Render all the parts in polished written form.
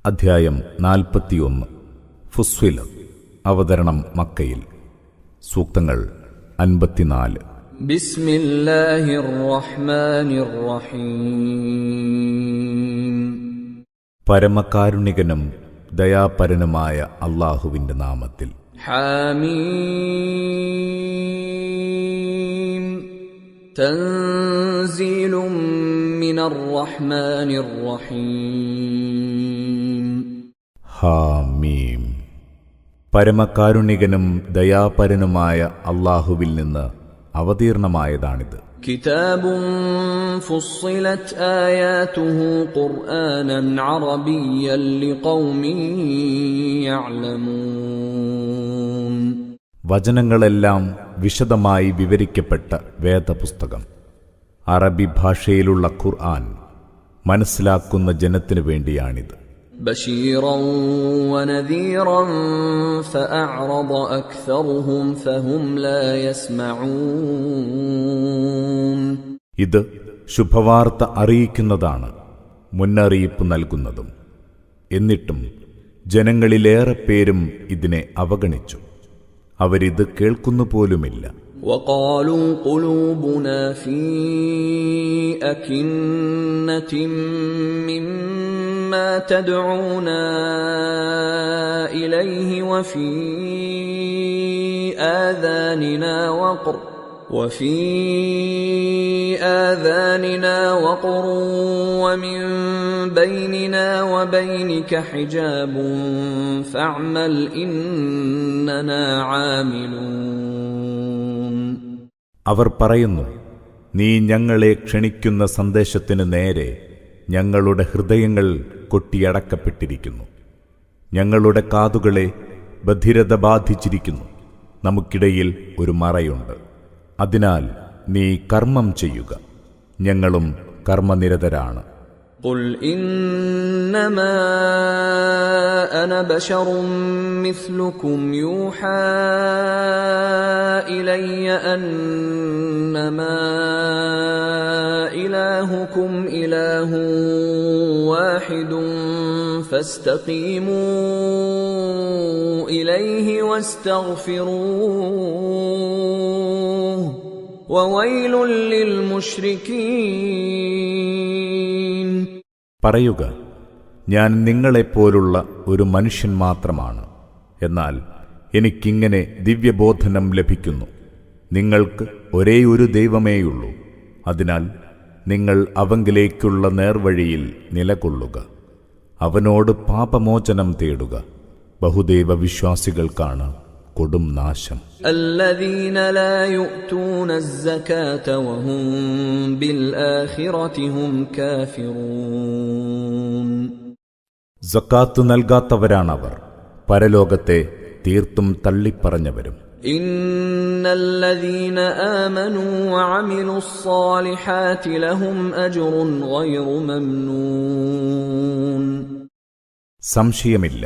അധ്യായം 41. ഫുസ്സിലത്ത്. അവതരണം മക്കയിൽ. സൂക്തങ്ങൾ 54. ബിസ്മില്ലാഹിർ റഹ്മാനിർ റഹീം. പരമകാരുണികനും ദയാപരനുമായ അല്ലാഹുവിന്റെ നാമത്തിൽ. ഹാമീം. തൻസീലും മിനർ റഹ്മാനിർ റഹീം. ഹാമീം. പരമകാരുണികനും ദയാപരനുമായ അല്ലാഹുവിൽ നിന്ന് അവതീർണമായതാണിത്. കിതാബുൻ ഫുസ്സിലത് ആയാതുഹു ഖുർആനൻ അറബിയ്യൻ ലിഖൗമിൻ യഅലമൂൻ. വചനങ്ങളെല്ലാം വിശദമായി വിവരിക്കപ്പെട്ട വേദപുസ്തകം. അറബി ഭാഷയിലുള്ള ഖുർആൻ മനസ്സിലാക്കുന്ന ജനത്തിനു വേണ്ടിയാണിത്. ബശീറൻ വനദീറൻ ഫഅഅറദ അക്സറുഹും ഫഹും ലാ യസ്മഊൻ. ഇത് ശുഭവാർത്ത അറിയിക്കുന്നതാണ്, മുന്നറിയിപ്പ് നൽകുന്നതും. എന്നിട്ടും ജനങ്ങളിലേറെ പേരും ഇതിനെ അവഗണിച്ചു. അവരിത് കേൾക്കുന്നുപോലുമില്ല. وقالوا قلوبنا في أكنة مما تدعونا إليه وفي آذاننا وقر ومن بيننا وبينك حجاب فاعمل إننا عاملون. അവർ പറയുന്നു, നീ ഞങ്ങളെ ക്ഷണിക്കുന്ന സന്ദേശത്തിന് നേരെ ഞങ്ങളുടെ ഹൃദയങ്ങൾ കൊട്ടിയടക്കപ്പെട്ടിരിക്കുന്നു, ഞങ്ങളുടെ കാതുകളെ ബധിരത ബാധിച്ചിരിക്കുന്നു, നമുക്കിടയിൽ ഒരു മറയുണ്ട്. അതിനാൽ നീ കർമ്മം ചെയ്യുക, ഞങ്ങളും കർമ്മനിരതരാണ്. قل إنما أنا بشر مثلكم يوحى إلي أنما إلهكم إله واحد فاستقيموا إليه واستغفروه وويل للمشركين. പറയുക, ഞാൻ നിങ്ങളെപ്പോലുള്ള ഒരു മനുഷ്യൻ മാത്രമാണ്. എന്നാൽ എനിക്കിങ്ങനെ ദിവ്യബോധനം ലഭിക്കുന്നു. നിങ്ങൾക്ക് ഒരേയൊരു ദൈവമേയുള്ളൂ. അതിനാൽ നിങ്ങൾ അവങ്കിലേക്കുള്ള നേർവഴിയിൽ നിലകൊള്ളുക, അവനോട് പാപമോചനം തേടുക. ബഹുദൈവ വിശ്വാസികൾക്കാണ് കൊടും നാശം. الذين لا يؤتون الزكاة وهم بالآخرة هم كافرون. സക്കാത്ത് നൽകാത്തവരാണവർ, പരലോകത്തെ തീർത്തും തള്ളിപ്പറഞ്ഞവരും. إن الذين آمنوا وعملوا الصالحات لهم أجر غير ممنون. സംശയമില്ല,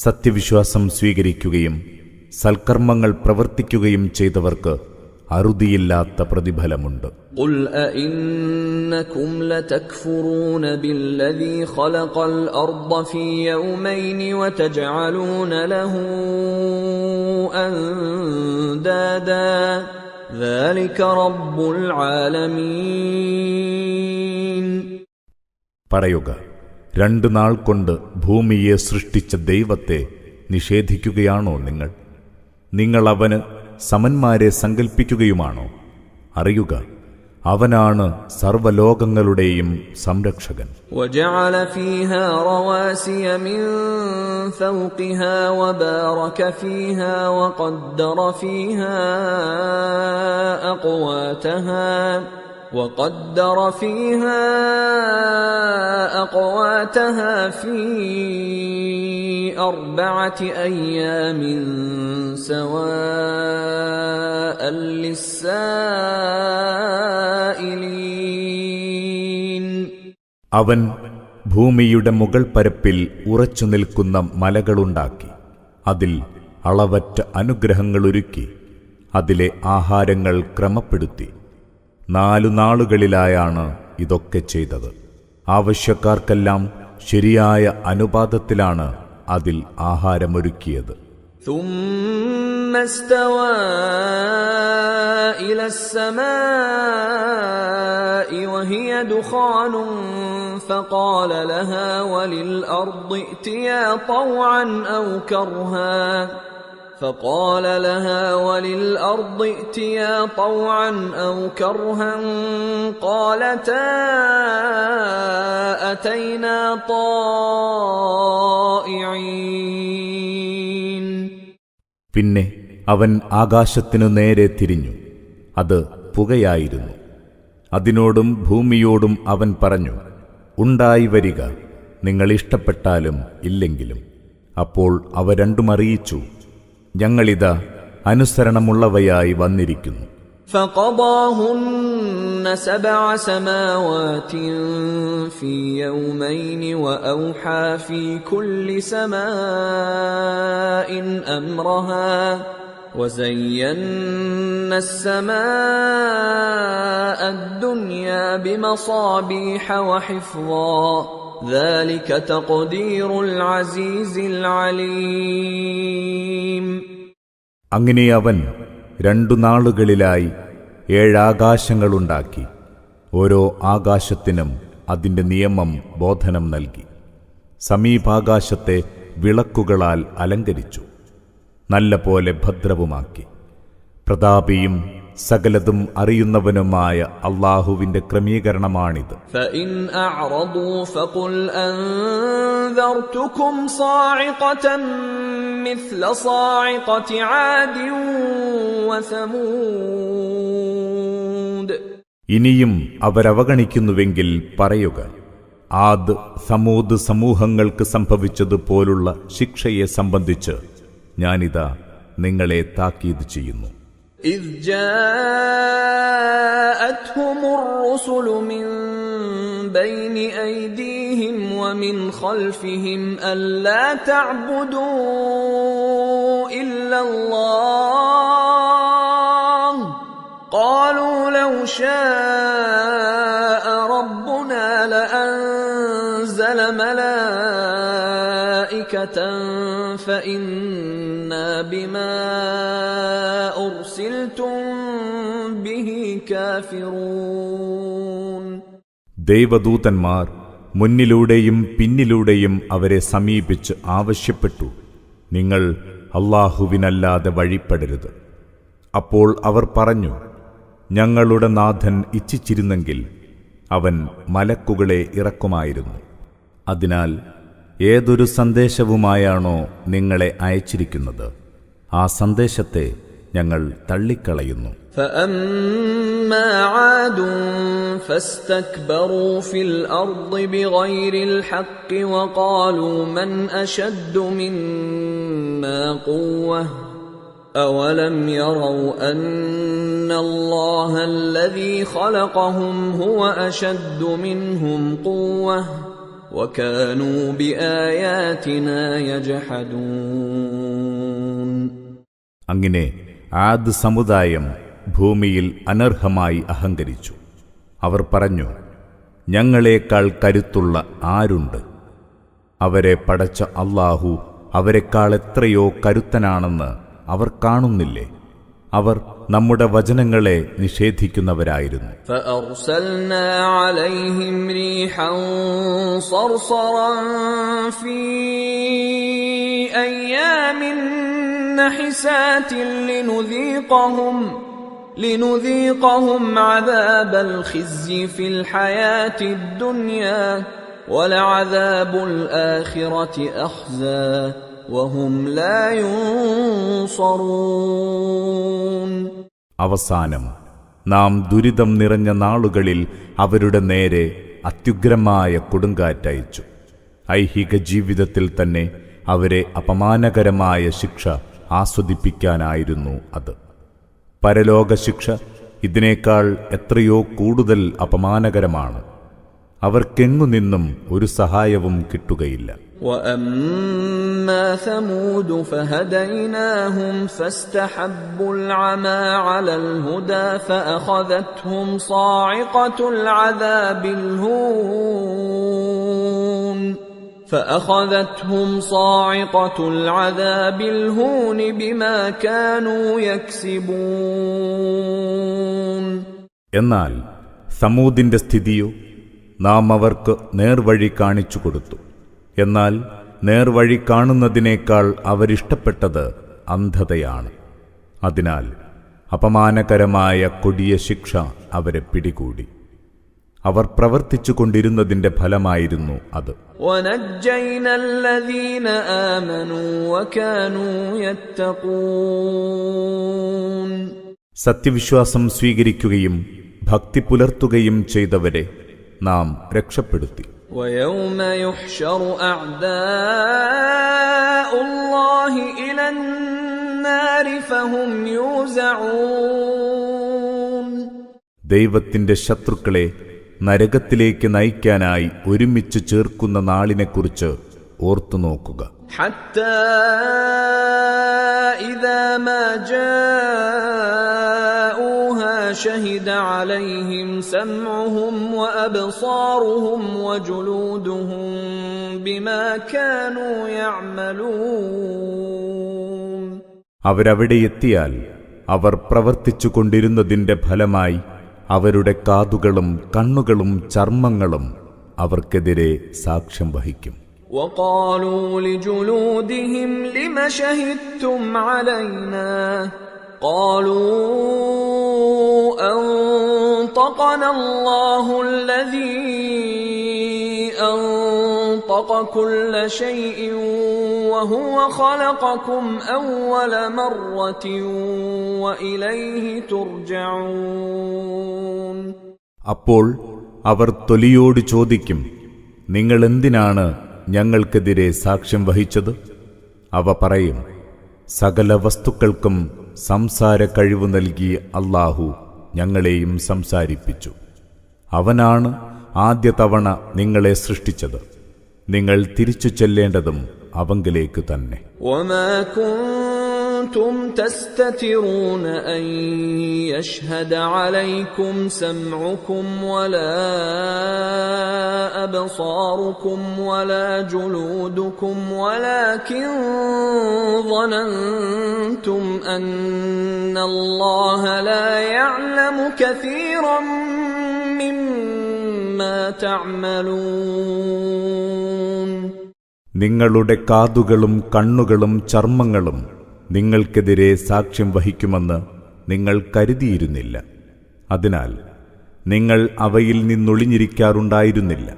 സത്യവിശ്വാസം സ്വീകരിക്കുകയും സൽക്കർമ്മങ്ങൾ പ്രവർത്തിക്കുകയും ചെയ്തവർക്ക് അറുതിയില്ലാത്ത പ്രതിഫലമുണ്ട്. قل أئنكم لتكفرون بالذي خلق الأرض في يومين وتجعلون له أندادا ذلك رب العالمين. പറയുക, 2 നാൾ കൊണ്ട് ഭൂമിയെ സൃഷ്ടിച്ച ദൈവത്തെ നിഷേധിക്കുകയാണോ നിങ്ങൾ? നിങ്ങൾ അവന് സമന്മാരെ സങ്കൽപ്പിക്കുകയുമാണോ? അറിയുക, അവനാണ് സർവ്വലോകങ്ങളുടെയും സംരക്ഷകൻ. وجعل فيها رواسي من فوقها وبارك فيها وقدر فيها أقواتها في 4 أيام سواء للسائلين. അവൻ ഭൂമിയുടെ മുകൾ പരപ്പിൽ ഉറച്ചു നിൽക്കുന്ന മലകളുണ്ടാക്കി, അതിൽ അളവറ്റ അനുഗ്രഹങ്ങളൊരുക്കി, അതിലെ ആഹാരങ്ങൾ ക്രമപ്പെടുത്തി. 4 നാളുകളിലായാണ് ഇതൊക്കെ ചെയ്തത്. ആവശ്യക്കാർക്കെല്ലാം ശരിയായ അനുപാതത്തിലാണ് അതിൽ ആഹാരമൊരുക്കിയത്. ثم استوى إلى السماء وهي دخان فقال لها وللأرض ائتيا طوعا أو كرها قالتا أتينا طائعين. പിന്നെ അവൻ ആകാശത്തിനു നേരെ തിരിഞ്ഞു. അത് പുകയായിരുന്നു. അതിനോടും ഭൂമിയോടും അവൻ പറഞ്ഞു, ഉണ്ടായി വരിക, നിങ്ങൾ ഇഷ്ടപ്പെട്ടാലും ഇല്ലെങ്കിലും. അപ്പോൾ അവ രണ്ടും അറിയിച്ചു, ഞങ്ങളിതാ അനുസരണമുള്ളവയായി വന്നിരിക്കുന്നു. فقضاهن 7 سماوات في يومين وأوحى في كل سماء أمرها وزينا السماء الدنيا بمصابيح وحفظا ذلك تقدير العزيز العليم. അങ്ങനെ അവൻ 2 നാളുകളിലായി 7 ആകാശങ്ങളുണ്ടാക്കി. ഓരോ ആകാശത്തിനും അതിന്റെ നിയമം ബോധനം നൽകി. സമീപാകാശത്തെ വിളക്കുകളാൽ അലങ്കരിച്ചു, നല്ല പോലെ ഭദ്രവുമാക്കി. പ്രതാപിയും സകലതും അറിയുന്നവനുമായ അല്ലാഹുവിന്റെ ക്രമീകരണമാണിത്. فإن أعرضوا فقل أنذرتكم صاعقة مثل صاعقة عاد وثمود. ഇനിയും അവരവഗണിക്കുന്നുവെങ്കിൽ പറയുക, ആദ് സമൂദ് സമൂഹങ്ങൾക്ക് സംഭവിച്ചതുപോലുള്ള ശിക്ഷയെ സംബന്ധിച്ച് ഞാനിതാ നിങ്ങളെ താക്കീത് ചെയ്യുന്നു. إذ جاءتهم الرسل من بين أيديهم ومن خلفهم ألا تعبدوا إلا الله قالوا لو شاء ربنا لأنزل ملائكة فإنا بما أرسلتم به كافرون. ദൈവദൂതന്മാർ മുന്നിലൂടെയും പിന്നിലൂടെയും അവരെ സമീപിച്ച് ആവശ്യപ്പെട്ടു, നിങ്ങൾ അല്ലാഹുവിനല്ലാതെ വഴിപ്പെടരുത്. അപ്പോൾ അവർ പറഞ്ഞു, ഞങ്ങളുടെ നാഥൻ ഇച്ഛിച്ചിരുന്നെങ്കിൽ അവൻ മലക്കുകളെ ഇറക്കുമായിരുന്നു. അതിനാൽ ഏതൊരു സന്ദേശവുമായാണോ നിങ്ങളെ അയച്ചിരിക്കുന്നത്, ആ സന്ദേശത്തെ ഞങ്ങൾ തള്ളിക്കളയുന്നു. فأما عاد فاستكبروا في الأرض بغير الحق وقالوا من أشد منا قوة أولم يروا أن الله الذي خلقهم هو أشد منهم قوة وكانوا بآياتنا يجحدون. അങ്ങനെ ആദ് സമുദായം ഭൂമിയിൽ അനർഹമായി അഹങ്കരിച്ചു. അവർ പറഞ്ഞു, ഞങ്ങളെക്കാൾ കരുത്തുള്ള ആരുണ്ട്? അവരെ പടച്ച അല്ലാഹു അവരെക്കാൾ എത്രയോ കരുത്തനാണെന്ന് അവർ കാണുന്നില്ലേ? അവർ നമ്മുടെ വചനങ്ങളെ നിഷേധിക്കുന്നവരായിരുന്നു. فأرسلنا عليهم ريحا صرصرا في أيام نحسات لنذيقهم عذاب الخزي في الحياة الدنيا ولعذاب الآخرة أخزى وهم لا ينصرون. അവസാനം നാം ദുരിതം നിറഞ്ഞ നാളുകളിൽ അവരുടെ നേരെ അത്യുഗ്രമായ കൊടുങ്കാറ്റയച്ചു. ഐഹിക ജീവിതത്തിൽ തന്നെ അവരെ അപമാനകരമായ ശിക്ഷ ആസ്വദിപ്പിക്കാനായിരുന്നു അത്. പരലോക ശിക്ഷ ഇതിനേക്കാൾ എത്രയോ കൂടുതൽ അപമാനകരമാണ്. അവർക്കെങ്ങുനിന്നും ഒരു സഹായവും കിട്ടുകയില്ല. وَأَمَّا ثَمُودُ فَهَدَيْنَاهُمْ فَاسْتَحَبُّوا الْعَمَى عَلَى الْهُدَى فَأَخَذَتْهُمْ صَاعِقَةُ الْعَذَابِ الْهُونِ. فأخذتهم صاعقة العذاب الهون بما كانوا يكسبون. എന്നാൽ സമൂദിന്റെ സ്ഥിതിയോ നാം അവർക്ക് നേർവഴി കാണിച്ചു കൊടുത്തു. എന്നാൽ നേർവഴി കാണുന്നതിനേക്കാൾ അവരിഷ്ടപ്പെട്ടത് അന്ധതയാണ്. അതിനാൽ അപമാനകരമായ കൊടിയ ശിക്ഷ അവരെ പിടികൂടി. അവർ പ്രവർത്തിച്ചു കൊണ്ടിരുന്നതിന്റെ ഫലമായിരുന്നു അത്. وَنَجَّيْنَا الَّذِينَ آمَنُوا وَكَانُوا يَتَّقُونَ. സത്യവിശ്വാസം സ്വീകരിക്കുകയും ഭക്തി പുലർത്തുകയും ചെയ്തവരെ നാം രക്ഷപ്പെടുത്തി. وَيَوْمَ يُحْشَرُ أَعْدَاءُ اللَّهِ إِلَى النَّارِ فَهُمْ يُوزَعُونَ. ദൈവത്തിന്റെ ശത്രുക്കളെ നരകത്തിലേക്ക് നയിക്കാനായി ഒരുമിച്ച് ചേർക്കുന്ന നാളിനെക്കുറിച്ച് ഓർത്തുനോക്കുക. حتى إذا ما جاءوها شهد عليهم سمعهم وأبصارهم وجلودهم بما كانوا يعملون. അവരവിടെ എത്തിയാൽ അവർ പ്രവർത്തിച്ചു കൊണ്ടിരുന്നതിന്റെ ഫലമായി അവരുടെ കാതുകളും കണ്ണുകളും ചർമ്മങ്ങളും അവർക്കെതിരെ സാക്ഷ്യം വഹിക്കും. وقالوا لجلودهم لم شهدتم علينا قالوا أنطقنا الله الذي أنطق كل شيء وهو خلقكم أول مرة وإليه ترجعون. അപ്പോൾ അവർ തൊലിയോട് ചോദിക്കും, നിങ്ങൾ എന്തിനാണ് ഞങ്ങൾക്കെതിരെ സാക്ഷ്യം വഹിച്ചത്? അവ പറയും, സകല വസ്തുക്കൾക്കും സംസാര കഴിവ് നൽകിയ അല്ലാഹു ഞങ്ങളെയും സംസാരിപ്പിച്ചു. അവനാണ് ആദ്യ തവണ നിങ്ങളെ സൃഷ്ടിച്ചത്. നിങ്ങൾ തിരിച്ചു ചെല്ലേണ്ടതും അവങ്കിലേക്ക് തന്നെ. وما كنتم تستترون أن يشهد عليكم سمعكم ولا أبصاركم ولا جلودكم ولكن ظننتم أن الله لا يعلم كثيرا مما تعملون. നിങ്ങളുടെ കാതുകളും കണ്ണുകളും ചർമ്മങ്ങളും നിങ്ങൾക്കെതിരെ സാക്ഷ്യം വഹിക്കുമെന്ന് നിങ്ങൾ കരുതിയിരുന്നില്ല. അതിനാൽ നിങ്ങൾ അവയിൽ നിന്നൊളിഞ്ഞിരിക്കാറുണ്ടായിരുന്നില്ല.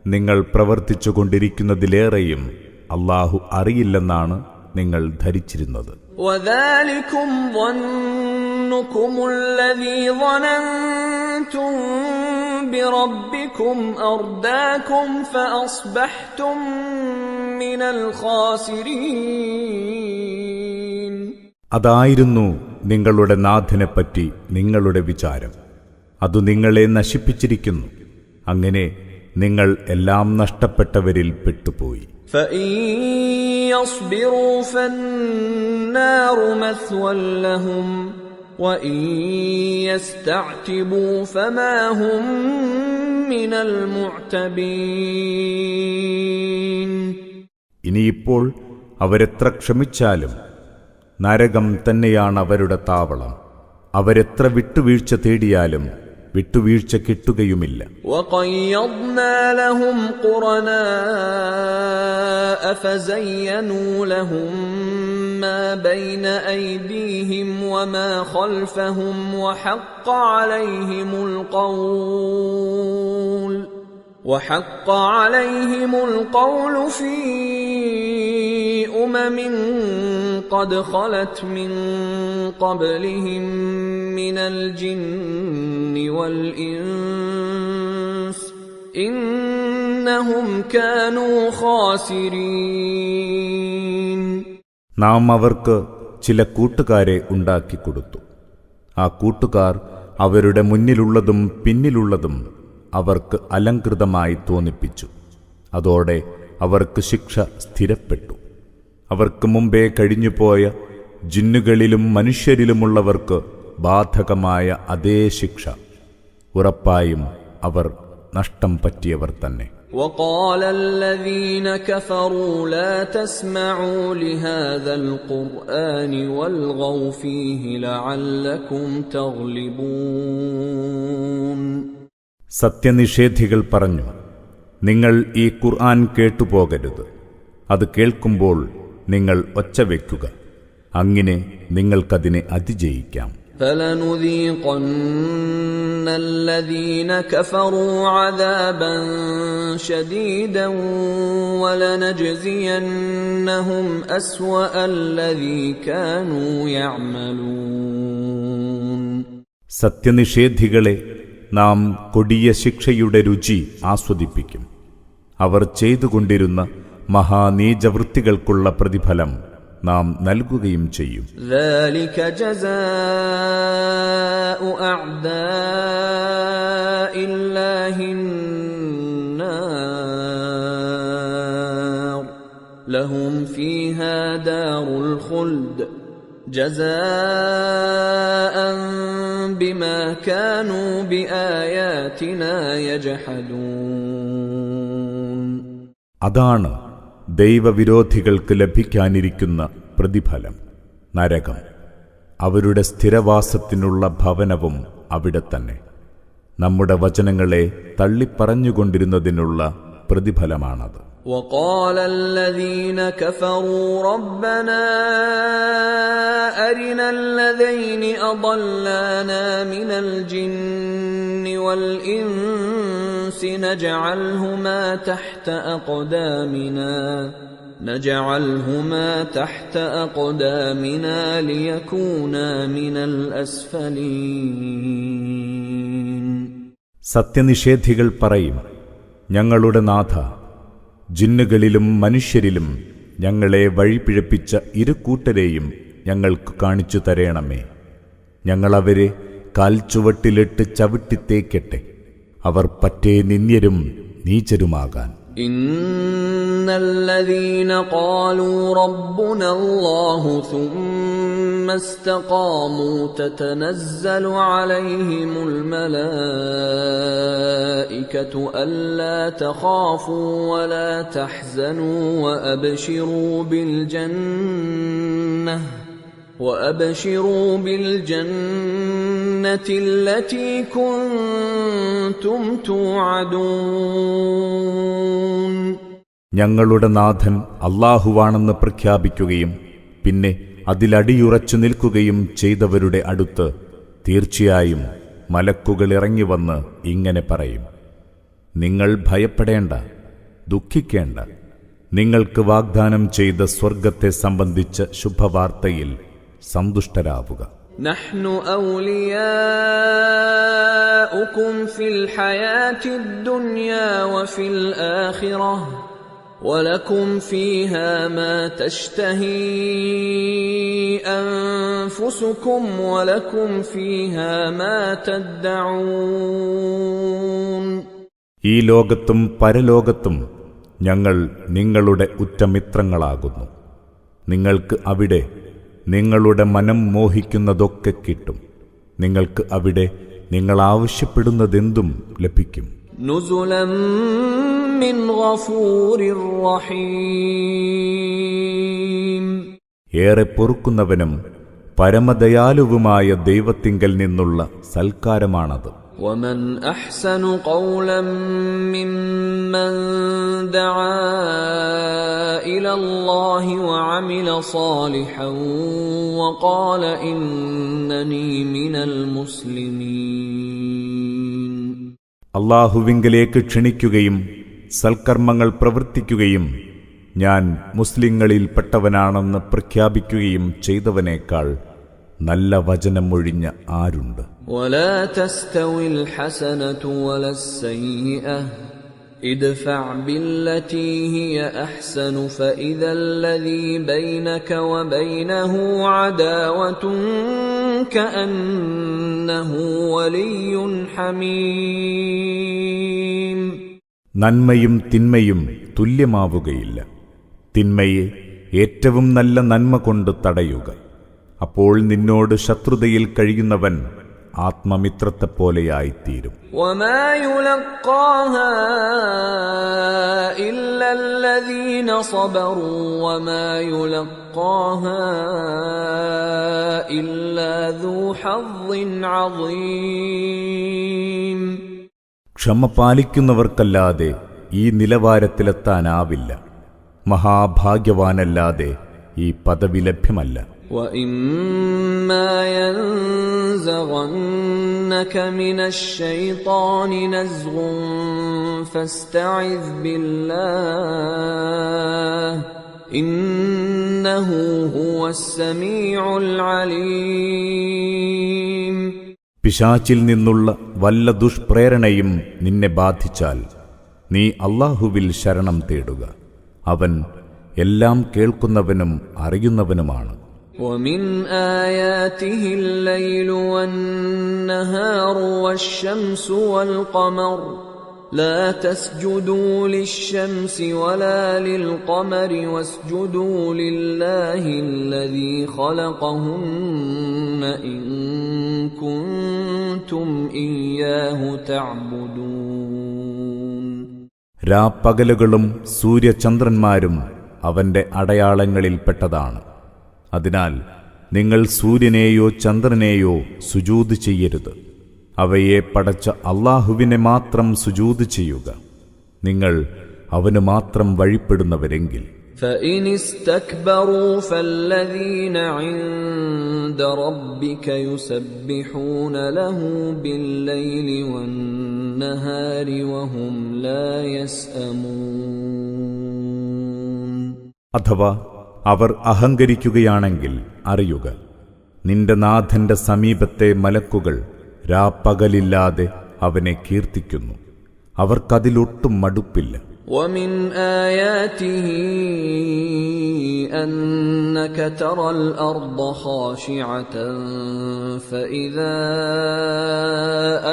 നിങ്ങൾ പ്രവർത്തിച്ചുകൊണ്ടിരിക്കുന്നതിലേറെയും അല്ലാഹു അറിയില്ലെന്നാണ് നിങ്ങൾ ധരിച്ചിരുന്നത്. وَذَلِكُمْ ظَنُّكُمُ الَّذِي ظَنَنْتُمْ بِرَبِّكُمْ أَرْدَاكُمْ فَأَصْبَحْتُمْ مِنَ الْخَاسِرِينَ. അതായിരുന്നു നിങ്ങളുടെ നാഥനെപ്പറ്റി നിങ്ങളുടെ വിചാരം. അതു നിങ്ങളെ നശിപ്പിച്ചിരിക്കുന്നു. അങ്ങനെ നിങ്ങൾ എല്ലാം നഷ്ടപ്പെട്ടവരിൽ പെട്ടുപോയി. فَإِن يَصْبِرُوا فَالنَّارُ مَثْوًى لَهُمْ وَإِن يَسْتَعْتِبُوا فَمَا هُمْ مِنَ الْمُعْتَبِينَ. ഇനിയിപ്പോൾ അവരെത്ര ക്ഷമിച്ചാലും നരകം തന്നെയാണ് അവരുടെ താവളം. അവരെത്ര വിട്ടുവീഴ്ച തേടിയാലും വിട്ടുവീഴ്ച കിട്ടുകയുമില്ല. وَقَيَّضْنَا لَهُمْ قُرَنَاءَ فَزَيَّنُوا لَهُم مَّا بَيْنَ أَيْدِيهِمْ وَمَا خَلْفَهُمْ وَحَقَّ عَلَيْهِمُ الْقَوْلُ فِي أُمَمٍ قَدْ خَلَتْ مِن قَبْلِهِم مِّنَ الْجِنِّ وَالْإِنسِ إِنَّهُمْ كَانُوا خَاسِرِينَ. നാം അവർക്ക് ചില കൂട്ടുകാരെ ഉണ്ടാക്കിക്കൊടുത്തു. ആ കൂട്ടുകാർ അവരുടെ മുന്നിലുള്ളതും പിന്നിലുള്ളതും അവർക്ക് അലങ്കൃതമായി തോന്നിപ്പിച്ചു. അതോടെ അവർക്ക് ശിക്ഷ സ്ഥിരപ്പെട്ടു. അവർക്ക് മുമ്പേ കഴിഞ്ഞുപോയ ജിന്നുകളിലും മനുഷ്യരിലുമുള്ളവർക്ക് ബാധകമായ അതേ ശിക്ഷ. ഉറപ്പായും അവർ നഷ്ടം പറ്റിയവർ തന്നെ. وقال الذين كفروا لا تسمعوا لهذا القرآن والغوا فيه لعلكم تغلبون. സത്യനിഷേധികൾ പറഞ്ഞു, നിങ്ങൾ ഈ ഖുർആൻ കേട്ടുപോകരുത്. അത് കേൾക്കുമ്പോൾ നിങ്ങൾ ഒച്ച വയ്ക്കുക, അങ്ങനെ നിങ്ങൾക്കതിനെ അതിജയിക്കാം. فَلَنُذِيقَنَّ الَّذِينَ كَفَرُوا عَذَابًا شَدِيدًا وَلَنَجْزِيَنَّهُمْ أَسْوَأَ الَّذِي كَانُوا يَعْمَلُونَ. സത്യനിഷേധികളെ നാം കൊടിയ ശിക്ഷയുടെ രുചി ആസ്വദിപ്പിക്കും. അവർ ചെയ്തുകൊണ്ടിരുന്ന മഹാനീചവൃത്തികൾക്കുള്ള പ്രതിഫലം നാം നൽകുകയും ചെയ്യും. ذَلِكَ جَزَاءُ أَعْدَاءِ اللَّهِ النَّارُ لَهُمْ فِيهَا دَارُ الْخُلْدِ جَزَاءً بِمَا كَانُوا بِآيَاتِنَا يَجْحَدُونَ. അതാണ് ദൈവവിരോധികൾക്ക് ലഭിക്കാനിരിക്കുന്ന പ്രതിഫലം, നരകം. അവരുടെ സ്ഥിരവാസത്തിനുള്ള ഭവനവും അവിടെ തന്നെ. നമ്മുടെ വചനങ്ങളെ തള്ളിപ്പറഞ്ഞുകൊണ്ടിരുന്നതിനുള്ള പ്രതിഫലമാണത്. وقال الذين كفروا ربنا أرنا الذين أضلانا من الجن والإنس نجعلهما تحت أقدامنا ليكونا من الأسفلين. സത്യനിഷേധികൾ പറയും, ഞങ്ങളുടെ നാഥ, ജിന്നുകളിലും മനുഷ്യരിലും ഞങ്ങളെ വഴിപിഴപ്പിച്ച ഇരുകൂട്ടരെയും ഞങ്ങൾക്ക് കാണിച്ചു തരേണമേ. ഞങ്ങളവരെ കാൽച്ചുവട്ടിലിട്ട് ചവിട്ടിത്തേക്കട്ടെ, അവർ പറ്റേ നിന്ദ്യരും നീചരുമാകാൻ. ഇന്നല്ലദീന ഖാലൂ റബ്ബുന അല്ലാഹു ثم استقاموا تتنزل عليهم الملائكة ألا تخافوا ولا تحزنوا وأبشروا بالجنة التي كنتم توعدون. ഞങ്ങളുടെ നാഥൻ അല്ലാഹുവാണെന്ന് പ്രഖ്യാപിക്കുകയും പിന്നെ അതിലടിയുറച്ചു നിൽക്കുകയും ചെയ്തവരുടെ അടുത്ത് തീർച്ചയായും മലക്കുകൾ ഇറങ്ങിവന്ന് ഇങ്ങനെ പറയും, നിങ്ങൾ ഭയപ്പെടേണ്ട, ദുഃഖിക്കേണ്ട. നിങ്ങൾക്ക് വാഗ്ദാനം ചെയ്ത സ്വർഗത്തെ സംബന്ധിച്ച ശുഭവാർത്തയിൽ സന്തുഷ്ടരാവുക. നഹ്നു ഔലിയാഉകും ഫിൽ ഹയാത്തിദ് ദുനിയാ വഫിൽ ആഖിറഹ് വലകും ഫീഹാ മാ തശ്തഹീ അൻഫുസുകും വലകും ഫീഹാ മാ തദ്ദഊൻ. ഈ ലോകത്തും പരലോകത്തും ഞങ്ങൾ നിങ്ങളുടെ ഉറ്റമിത്രങ്ങളാകുന്നു. നിങ്ങൾക്ക് അവിടെ നിങ്ങളുടെ മനം മോഹിക്കുന്നതൊക്കെ കിട്ടും. നിങ്ങൾക്ക് അവിടെ നിങ്ങൾ ആവശ്യപ്പെടുന്നതെന്തും ലഭിക്കും. നുസുലൻ മിൻ ഗഫൂരിർ റഹീം. ഏറെ പൊറുക്കുന്നവനും പരമദയാലുവുമായ ദൈവത്തിങ്കൽ നിന്നുള്ള സൽക്കാരമാണത്. ومن أحسن قولا ممن دعا إلى الله وعمل صالحا وقال إنني من المسلمين. അല്ലാഹുവിങ്കലേക്ക് ക്ഷണിക്കുകയും സൽക്കർമ്മങ്ങൾ പ്രവർത്തിക്കുകയും ഞാൻ മുസ്ലിങ്ങളിൽപ്പെട്ടവനാണെന്ന് പ്രഖ്യാപിക്കുകയും ചെയ്തവനേക്കാൾ നല്ല വചനം ഒഴിഞ്ഞ ആരുണ്ട്? ولا تستوي الحسنة ولا السيئة ادفع بالتي هي أحسن فإذا الذي بينك وبينه عداوة كأنه ولي حميم. നന്മയും തിന്മയും തുല്യമാവുകയില്ല. തിന്മയെ ഏറ്റവും നല്ല നന്മ കൊണ്ട് തടയുക. അപ്പോൾ നിന്നോട് ശത്രുതയിൽ കഴിയുന്നവൻ ആത്മമിത്രത്തെപ്പോലെയായിത്തീരും. وما يلقاها إلا الذين صبروا وما يلقاها إلا ذو حظ عظيم. ക്ഷമ പാലിക്കുന്നവർക്കല്ലാതെ ഈ നിലവാരത്തിലെത്താനാവില്ല. മഹാഭാഗ്യവാനല്ലാതെ ഈ പദവി ലഭ്യമല്ല. وَإِمَّا يَنزَغَنَّكَ مِنَ الشَّيْطَانِ نَزْغٌ فَاسْتَعِذْ بِاللَّهِ إِنَّهُ هُوَ السَّمِيعُ الْعَلِيمُ. പിശാചിൽ നിന്നുള്ള വല്ല ദുഷ്പ്രേരണയും നിന്നെ ബാധിച്ചാൽ നീ അല്ലാഹുവിൽ ശരണം തേടുക. അവൻ എല്ലാം കേൾക്കുന്നവനും അറിയുന്നവനുമാണ്. وَمِنْ آيَاتِهِ اللَّيْلُ وَالنَّهَارُ وَالشَّمْسُ وَالْقَمَرُ لَا تَسْجُدُوا لِلشَّمْسِ وَلَا لِلْقَمَرِ وَاسْجُدُوا لِلَّهِ الَّذِي خَلَقَهُنَّ إِن كُنتُمْ إِيَّاهُ تَعْبُدُونَ. രാപ്പകലുകളും സൂര്യചന്ദ്രന്മാരും അവന്റെ അടയാളങ്ങളിൽപ്പെട്ടതാണ്. അതിനാൽ നിങ്ങൾ സൂര്യനെയോ ചന്ദ്രനെയോ സുജൂദ് ചെയ്യരുത്. അവയെ പടച്ച അല്ലാഹുവിനെ മാത്രം സുജൂദ് ചെയ്യുക, നിങ്ങൾ അവന് മാത്രം വഴിപ്പെടുന്നവരെങ്കിൽ. فَإِنِ اسْتَكْبَرُوا فَالَّذِينَ عِندَ رَبِّكَ يُسَبِّحُونَ لَهُ بِاللَّيْلِ وَالنَّهَارِ وَهُمْ لَا يَسْأَمُونَ. അഥവാ അവർ അഹങ്കരിക്കുകയാണെങ്കിൽ അറിയുക, നിന്റെ നാഥന്റെ സമീപത്തെ മലക്കുകൾ രാപ്പകലില്ലാതെ അവനെ കീർത്തിക്കുന്നു. അവർക്കതിലൊട്ടും മടുപ്പില്ല. وَمِنْ آيَاتِهِ أَنَّكَ تَرَى الْأَرْضَ خَاشِعَةً فَإِذَا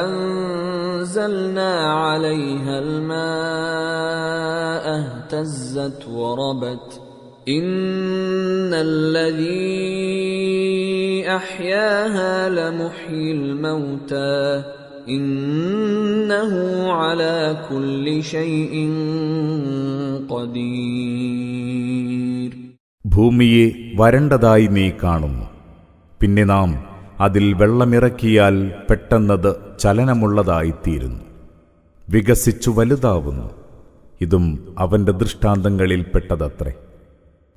أَنزَلْنَا عَلَيْهَا الْمَاءَ اهْتَزَّتْ وَرَبَتْ إِنَّ الَّذِي أَحْيَاهَا لَمُحْيِي الْمَوْتَى إِنَّهُ عَلَى كُلِّ شَيْءٍ قَدِيرٌ. ഭൂമിയെ വരണ്ടതായി നീ കാണുന്നു. പിന്നെ നാം അതിൽ വെള്ളമിറക്കിയാൽ പെട്ടെന്നത് ചലനമുള്ളതായിത്തീരുന്നു, വികസിച്ചു വലുതാവുന്നു. ഇതും അവന്റെ ദൃഷ്ടാന്തങ്ങളിൽപ്പെട്ടതത്രേ.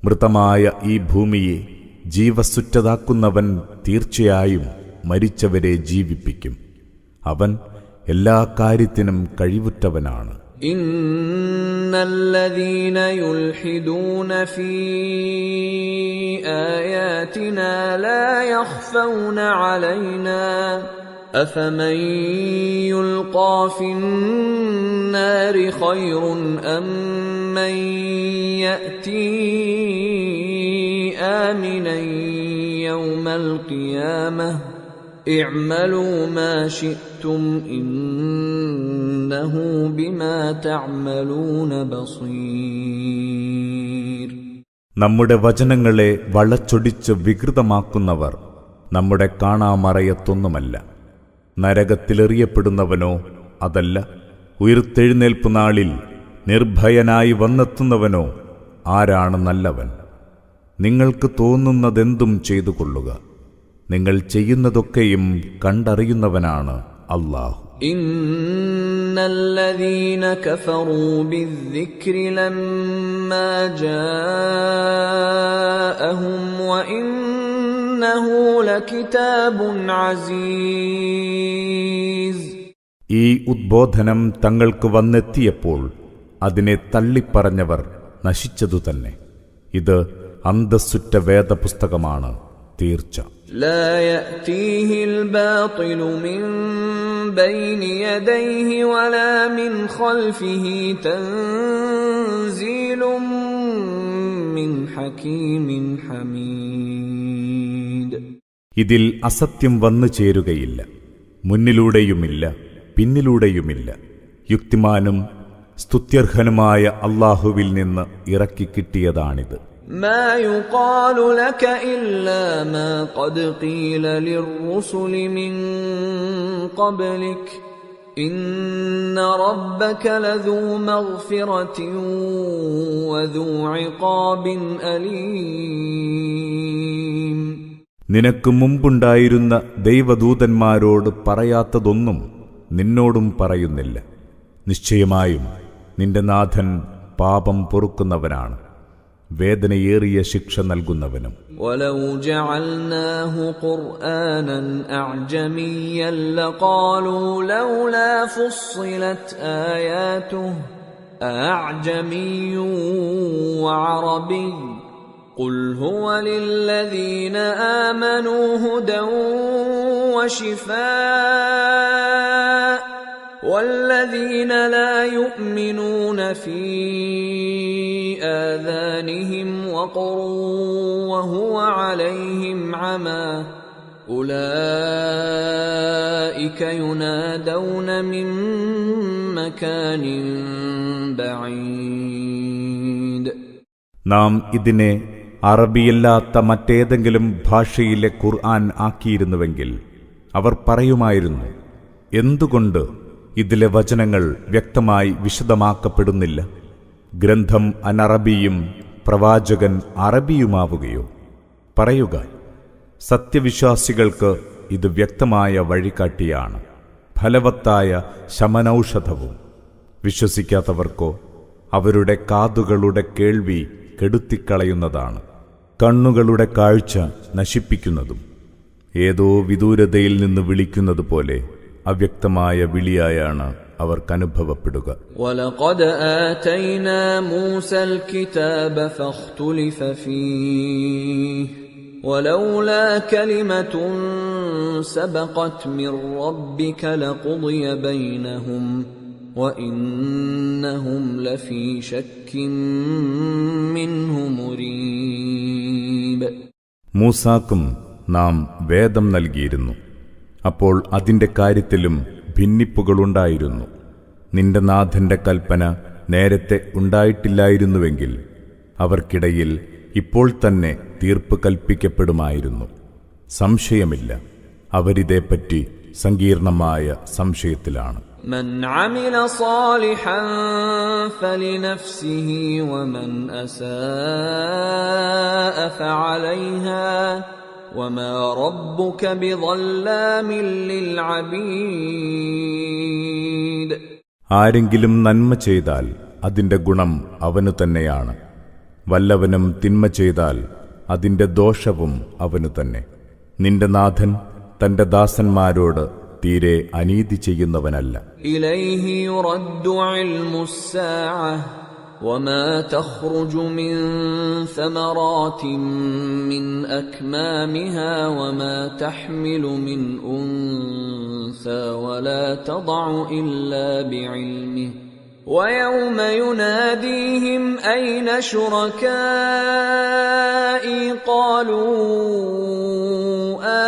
മൃതമായ ഈ ഭൂമിയെ ജീവസുറ്റതാക്കുന്നവൻ തീർച്ചയായും മരിച്ചവരെ ജീവിപ്പിക്കും. അവൻ എല്ലാ കാര്യത്തിനും കഴിവുറ്റവനാണ്. ഇന്നല്ലദീന യുൽഹിദൂന ഫീ ആയാതിനാ ലാ യഖ്ഫൗന അലൈനാ അഫമൻ യുൽഖാ ഫിന്നാരി ഖൈറുൻ അമ്മൻ യഅതി ആമിനൻ യൗമൽ ഖിയാമഹ് اعملوا ما شئتم إنه بما تعملون بصير. നമ്മുടെ വചനങ്ങളെ വളച്ചൊടിച്ച് വികൃതമാക്കുന്നവർ നമ്മുടെ കാണാമറയത്തൊന്നുമല്ല. നരകത്തിലെറിയപ്പെടുന്നവനോ അതല്ല ഉയിർത്തെഴുന്നേൽപ്പു നാളിൽ നിർഭയനായി വന്നെത്തുന്നവനോ ആരാണ് നല്ലവൻ? നിങ്ങൾക്ക് തോന്നുന്നതെന്തും ചെയ്തുകൊള്ളുക, നിങ്ങൾ ചെയ്യുന്നതൊക്കെയും കണ്ടറിയുന്നവനാണ് അല്ലാഹു. ഇന്നല്ലദീന കഫറൂ ബിദ്ദിക്രി ലമ്മാ ജാഅഹും വഇന്നഹു ലകിതാബുൻ അസീസ്. ഈ ഉദ്ബോധനം തങ്ങൾക്ക് വന്നെത്തിയപ്പോൾ അതിനെ തള്ളിപ്പറഞ്ഞവർ നശിച്ചതുതന്നെ. ഇത് അന്തസ്സുറ്റ വേദപുസ്തകമാണ് തീർച്ച. لا يأتيه الباطل من بين يديه ولا من خلفه تنزيل من حكيم حميد. ഇതിൽ അസത്യം വന്നു ചേരുകയില്ല, മുന്നിലൂടെയുമില്ല പിന്നിലൂടെയുമില്ല. യുക്തിമാനും സ്തുത്യർഹനുമായ അല്ലാഹുവിൽ നിന്ന് ഇറക്കിക്കിട്ടിയതാണിത്. ما يقال لك إلا ما قد قيل للرسل من قبلك إن ربك لذو مغفرة وذو عقاب أليم. നിനക്ക് മുമ്പുണ്ടായിരുന്ന ദൈവദൂതന്മാരോട് പറയാത്തതൊന്നും നിന്നോടും പറയുന്നില്ല. നിശ്ചയമായും നിന്റെ നാഥൻ പാപം പൊറുക്കുന്നവനാണ്, വേദനയേറിയ ശിക്ഷ നൽകുന്നവനും. ولو جعلناه قرآنا أعجميا لقالوا لولا فصلت آياته أعجمي وعربي قل هو للذين آمنوا هدى وشفاء والذين لا يؤمنون في آذانهم وقر وهو عليهم عمى أولئك ينادون من مكان بعيد. നാം ഇതിനെ അറബിയല്ലാത്ത മറ്റേതെങ്കിലും ഭാഷയിലെ ഖുർആൻ ആക്കിയിരുന്നുവെങ്കിൽ അവർ പറയുമായിരുന്നു, എന്തുകൊണ്ട് ഇതിലെ വചനങ്ങൾ വ്യക്തമായി വിശദമാക്കപ്പെടുന്നില്ല? ഗ്രന്ഥം അനറബിയും പ്രവാചകൻ അറബിയുമാവുകയോ? പറയുക, സത്യവിശ്വാസികൾക്ക് ഇത് വ്യക്തമായ വഴികാട്ടിയാണ്, ഫലവത്തായ ശമനൌഷധവും. വിശ്വസിക്കാത്തവർക്കോ അവരുടെ കാതുകളുടെ കേൾവി കെടുത്തിക്കളയുന്നതാണ്, കണ്ണുകളുടെ കാഴ്ച നശിപ്പിക്കുന്നതും. ഏതോ വിദൂരതയിൽ നിന്ന് വിളിക്കുന്നത് പോലെ അവ്യക്തമായ വിളിയായാണ് അവർക്കനുഭവപ്പെടുക. وَلَقَدْ آتَيْنَا مُوسَى الْكِتَابَ فَاخْتُلِفَ فِيهِ وَلَوْلَا كَلِمَةٌ سَبَقَتْ مِنْ رَبِّكَ لَقُضِيَ بَيْنَهُمْ وَإِنَّهُمْ لَفِي شَكٍّ مِّنْهُ مُرِيبٍ. മൂസാക്കും നാം വേദം നൽകിയിരുന്നു. അപ്പോൾ അതിന്റെ കാര്യത്തിലും ഭിന്നിപ്പുകളുണ്ടായിരുന്നു. നിന്റെ നാഥന്റെ കൽപ്പന നേരത്തെ ഉണ്ടായിട്ടില്ലായിരുന്നുവെങ്കിൽ അവർക്കിടയിൽ ഇപ്പോൾ തന്നെ തീർപ്പ് കൽപ്പിക്കപ്പെടുമായിരുന്നു. സംശയമില്ല, അവരിതേപ്പറ്റി സങ്കീർണമായ സംശയത്തിലാണ്. من عمل صالحا فلنفسه ومن أساء فعليها وما ربك بظلام للعبيد. ആരെങ്കിലും നന്മ ചെയ്താൽ അതിന്റെ ഗുണം അവനു തന്നെയാണ്. വല്ലവനും തിന്മ ചെയ്താൽ അതിന്റെ ദോഷവും അവനു തന്നെ. നിന്റെ നാഥൻ തന്റെ ദാസന്മാരോട് തീരെ അനീതി ചെയ്യുന്നവനല്ല. إليه يرد علم الساعة وما تخرج من ثمرات من أكمامها وما تحمل من أنثى ولا تضع إلا بعلمه ويوم يناديهم أين شركائي قالوا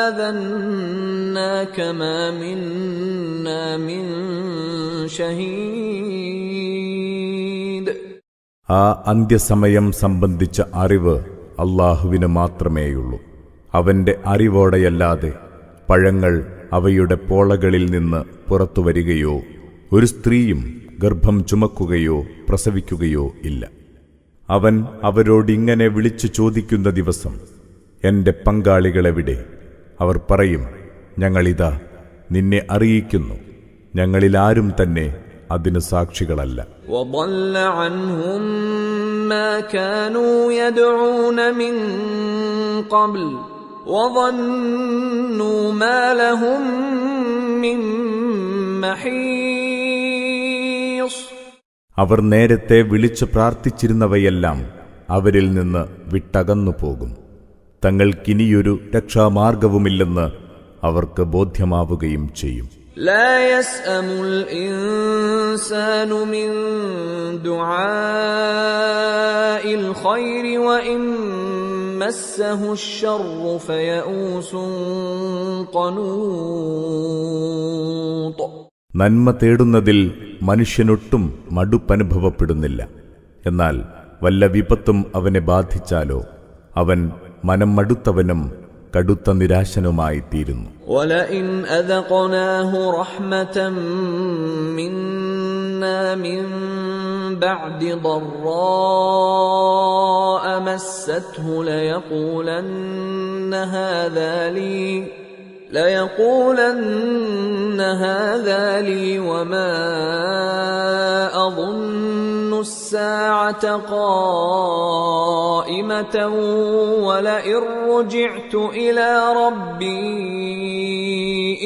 آذناك ما منا من شهيد. ആ അന്ത്യസമയം സംബന്ധിച്ച അറിവ് അല്ലാഹുവിന് മാത്രമേയുള്ളൂ. അവന്റെ അറിവോടെയല്ലാതെ പഴങ്ങൾ അവയുടെ പോളകളിൽ നിന്ന് പുറത്തുവരികയോ ഒരു സ്ത്രീയും ഗർഭം ചുമക്കുകയോ പ്രസവിക്കുകയോ ഇല്ല. അവൻ അവരോടിങ്ങനെ വിളിച്ചു ചോദിക്കുന്ന ദിവസം, എന്റെ പങ്കാളികളെവിടെ? അവർ പറയും, ഞങ്ങളിതാ നിന്നെ അറിയിക്കുന്നു, ഞങ്ങളിലാരും തന്നെ അതിന് സാക്ഷികളല്ല. وضل عنهم ما كانوا يدعون من قبل وظنوا ما لهم من محيص. അവർ നേരത്തെ വിളിച്ചു പ്രാർത്ഥിച്ചിരുന്നവയെല്ലാം അവരിൽ നിന്ന് വിട്ടകന്നു പോകും. തങ്ങൾക്കിനിയൊരു രക്ഷാമാർഗവുമില്ലെന്ന് അവർക്ക് ബോധ്യമാവുകയും ചെയ്യും. لا يسأم الإنسان من دعاء الخير وإن مسه الشر فيئوس قنوط. നന്മ തേടുന്നതിൽ മനുഷ്യനൊട്ടും മടുപ്പനുഭവപ്പെടുന്നില്ല. എന്നാൽ വല്ല വിപത്തും അവനെ ബാധിച്ചാലോ അവൻ മനം മടുത്തവനും കടുത്ത നിരാശനുമായി തീരുന്നു. وَلَئِنْ أَذَقْنَاهُ رَحْمَةً مِنَّا مِنْ بَعْدِ ضَرَّاءَ مَسَّتْهُ لَيَقُولَنَّ هَذَا لِي وَمَا أَظُنُّ السَّاعَةَ قَائِمَةً وَلَئِن رُّجِعْتُ إِلَى رَبِّي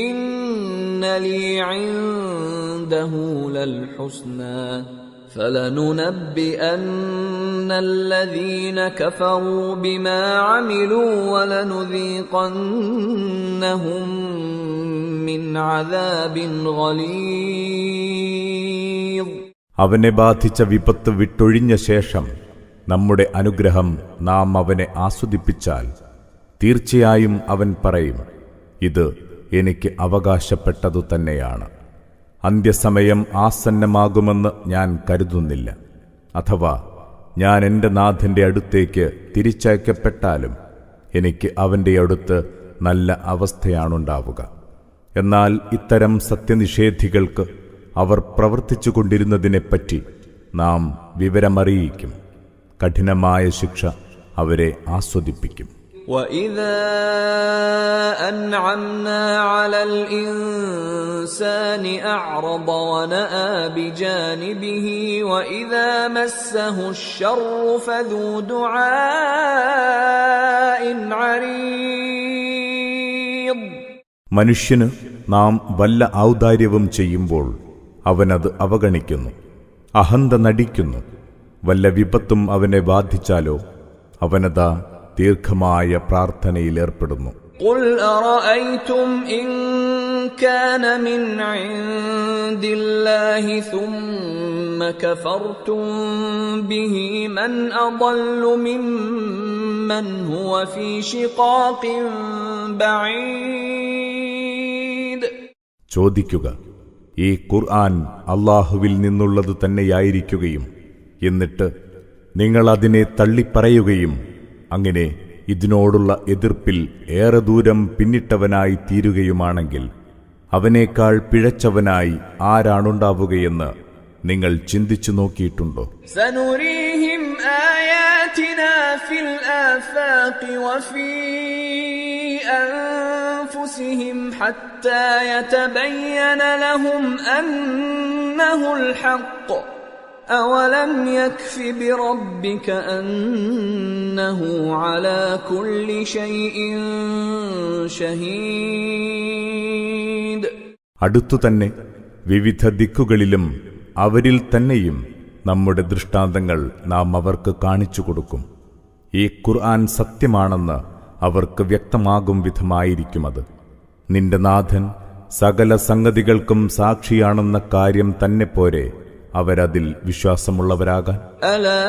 إِنَّ لِي عِندَهُ لَلْحُسْنَى فَلَنُنَبِّئَنَّ الَّذِينَ كَفَرُوا بِمَا عَمِلُوا وَلَنُذِيقَنَّهُم مِّنْ عَذَابٍ غَلِيظٍ. അവനെ ബാധിച്ച വിപത്ത് വിട്ടൊഴിഞ്ഞ ശേഷം നമ്മുടെ അനുഗ്രഹം നാം അവനെ ആസ്വദിപ്പിച്ചാൽ തീർച്ചയായും അവൻ പറയും, ഇത് എനിക്ക് അവകാശപ്പെട്ടതു തന്നെയാണ്. അന്ത്യസമയം ആസന്നമാകുമെന്ന് ഞാൻ കരുതുന്നില്ല. അഥവാ ഞാൻ എൻ്റെ നാഥന്റെ അടുത്തേക്ക് തിരിച്ചയക്കപ്പെട്ടാലും എനിക്ക് അവൻ്റെ അടുത്ത് നല്ല അവസ്ഥയാണുണ്ടാവുക. എന്നാൽ ഇത്തരം സത്യനിഷേധികൾക്ക് അവർ പ്രവർത്തിച്ചുകൊണ്ടിരുന്നതിനെപ്പറ്റി നാം വിവരമറിയിക്കും. കഠിനമായ ശിക്ഷ അവരെ ആസ്വദിപ്പിക്കും. وَإِذَا أَنْعَمْنَا عَلَى الْإِنسَانِ أَعْرَضَ وَنَأَىٰ بِجَانِبِهِ وَإِذَا مَسَّهُ الشَّرُّ فَذُو دُعَاءٍ عَرِيضٍ. മനുഷ്യന് നാം വല്ല ഔദാര്യവും ചെയ്യുമ്പോൾ അവനത് അവഗണിക്കുന്നു, അഹന്ത നടിക്കുന്നു. വല്ല വിപത്തും അവനെ ബാധിച്ചാലോ അവനതാ ദീർഘമായ പ്രാർത്ഥനയിലേർപ്പെടുന്നു. قُلْ أَرَأَيْتُمْ إِنْ كَانَ مِنْ عِنْدِ اللَّهِ ثُمَّ كَفَرْتُمْ بِهِ مَنْ أَضَلُّ مِمَّنْ هُوَ فِي شِقَاقٍ بَعِيدٍ. ചോദിക്കുക, ഈ ഖുർആൻ അല്ലാഹുവിൽ നിന്നുള്ളത് തന്നെയായിരിക്കുകയും എന്നിട്ട് നിങ്ങൾ അതിനെ തള്ളിപ്പറയുകയും അങ്ങനെ ഇതിനോടുള്ള എതിർപ്പിൽ ഏറെ ദൂരം പിന്നിട്ടവനായി തീരുകയുമാണെങ്കിൽ അവനേക്കാൾ പിഴച്ചവനായി ആരാണുണ്ടാവുകയെന്ന് നിങ്ങൾ ചിന്തിച്ചു നോക്കിയിട്ടുണ്ടോ? സനുരീഹിം ആയാതിനാ ഫിൽ ആഫാഖി വഫീ അൻഫുസിഹിം ഹത്താ യതബയ്യന ലഹും അന്നഹുൽ ഹഖ് أَوَلَمْ يَكْفِ بِرَبِّكَ أَنَّهُ عَلَى كُلِّ شَيْءٍ شَهِيدٌ. അടുത്തുതന്നെ വിവിധ ദിക്കുകളിലും അവരിൽ തന്നെയും നമ്മുടെ ദൃഷ്ടാന്തങ്ങൾ നാം അവർക്ക് കാണിച്ചു കൊടുക്കും. ഈ ഖുർആൻ സത്യമാണെന്ന് അവർക്ക് വ്യക്തമാകും വിധമായിരിക്കുമത്. നിന്റെ നാഥൻ സകല സംഗതികൾക്കും സാക്ഷിയാണെന്ന കാര്യം തന്നെ പോരെ അവരതിൽ വിശ്വാസമുള്ളവരാകാൻ. അലാ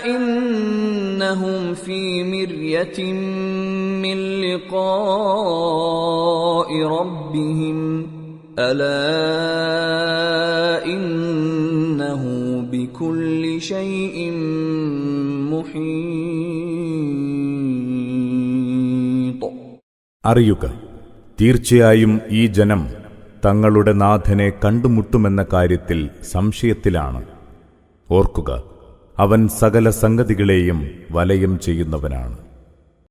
ഇന്നഹും ഫീ മിർയതിൻ മിൻ ലിഖാഇ റബ്ബിഹിം അലാ ഇന്നഹു ബികുല്ലി ശൈഇൻ മുഹീത്. അറിയുക, തീർച്ചയായും ഈ ജനം തങ്ങളുടെ നാഥനെ കണ്ടുമുട്ടുമെന്ന കാര്യത്തിൽ സംശയത്തിലാണ്. ഓർക്കുക, അവൻ സകല സംഗതികളെയും വലയം ചെയ്യുന്നവനാണ്.